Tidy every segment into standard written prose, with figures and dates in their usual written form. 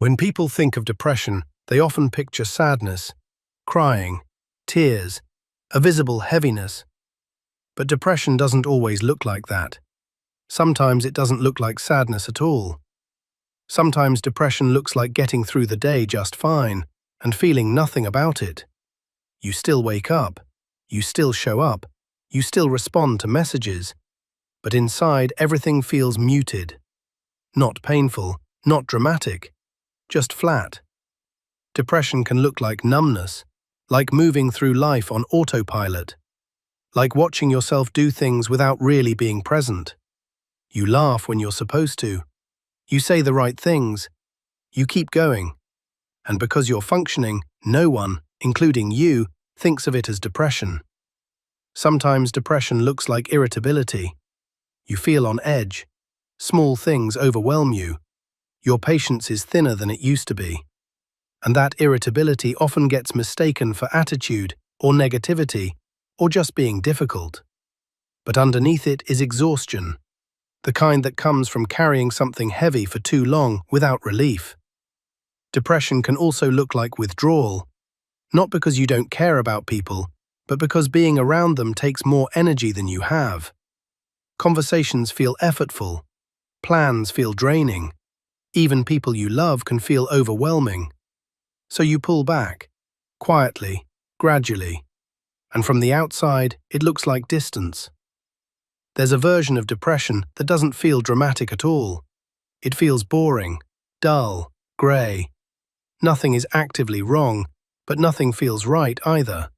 When people think of depression, they often picture sadness, crying, tears, a visible heaviness. But depression doesn't always look like that. Sometimes it doesn't look like sadness at all. Sometimes depression looks like getting through the day just fine and feeling nothing about it. You still wake up, you still show up, you still respond to messages, but inside everything feels muted. Not painful, not dramatic, just flat. Depression can look like numbness, like moving through life on autopilot, like watching yourself do things without really being present. You laugh when you're supposed to. You say the right things. You keep going. And because you're functioning, no one, including you, thinks of it as depression. Sometimes depression looks like irritability. You feel on edge. Small things overwhelm you. Your patience is thinner than it used to be. And that irritability often gets mistaken for attitude or negativity or just being difficult. But underneath it is exhaustion, the kind that comes from carrying something heavy for too long without relief. Depression can also look like withdrawal, not because you don't care about people, but because being around them takes more energy than you have. Conversations feel effortful, plans feel draining, even people you love can feel overwhelming. So you pull back, quietly, gradually, and from the outside it looks like distance. There's a version of depression that doesn't feel dramatic at all. It feels boring, dull, grey. Nothing is actively wrong, but nothing feels right either.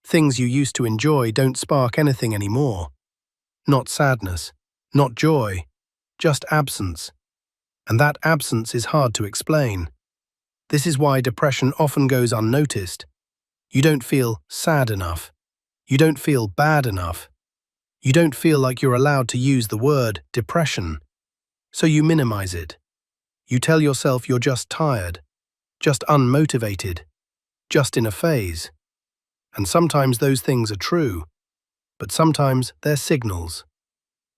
Things you used to enjoy don't spark anything anymore. Not sadness, not joy, just absence. And that absence is hard to explain. This is why depression often goes unnoticed. You don't feel sad enough. You don't feel bad enough. You don't feel like you're allowed to use the word depression. So you minimize it. You tell yourself you're just tired, just unmotivated, just in a phase. And sometimes those things are true, but sometimes they're signals.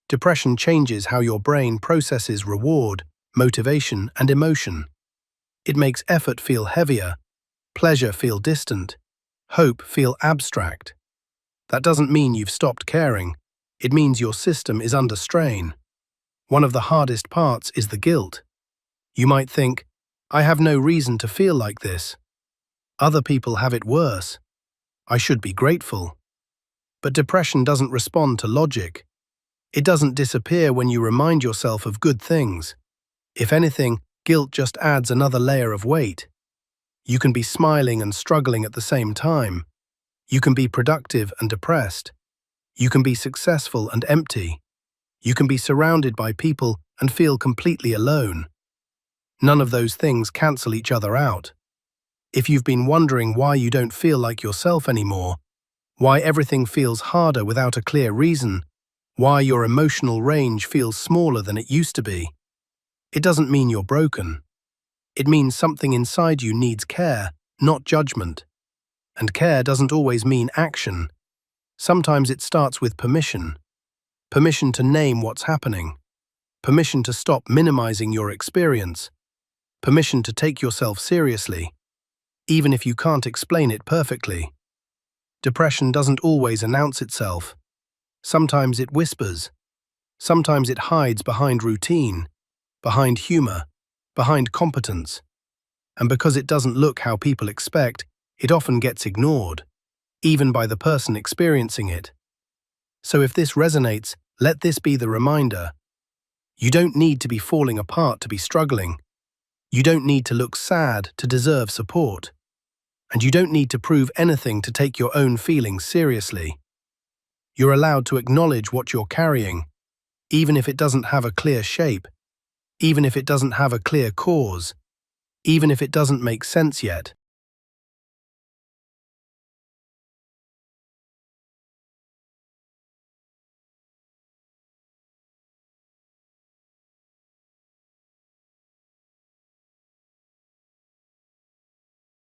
Depression changes how your brain processes reward, motivation, and emotion. It makes effort feel heavier, pleasure feel distant, hope feel abstract. That doesn't mean you've stopped caring. It means your system is under strain. One of the hardest parts is the guilt. You might think, I have no reason to feel like this. Other people have it worse. I should be grateful. But depression doesn't respond to logic. It doesn't disappear when you remind yourself of good things. If anything, guilt just adds another layer of weight. You can be smiling and struggling at the same time. You can be productive and depressed. You can be successful and empty. You can be surrounded by people and feel completely alone. None of those things cancel each other out. If you've been wondering why you don't feel like yourself anymore, why everything feels harder without a clear reason, why your emotional range feels smaller than it used to be, it doesn't mean you're broken. It means something inside you needs care, not judgment. And care doesn't always mean action. Sometimes it starts with permission. Permission to name what's happening. Permission to stop minimizing your experience. Permission to take yourself seriously, even if you can't explain it perfectly. Depression doesn't always announce itself. Sometimes it whispers. Sometimes it hides behind routine, behind humor, behind competence. And because it doesn't look how people expect, it often gets ignored, even by the person experiencing it. So if this resonates, let this be the reminder. You don't need to be falling apart to be struggling. You don't need to look sad to deserve support. And you don't need to prove anything to take your own feelings seriously. You're allowed to acknowledge what you're carrying, even if it doesn't have a clear shape, even if it doesn't have a clear cause, even if it doesn't make sense yet.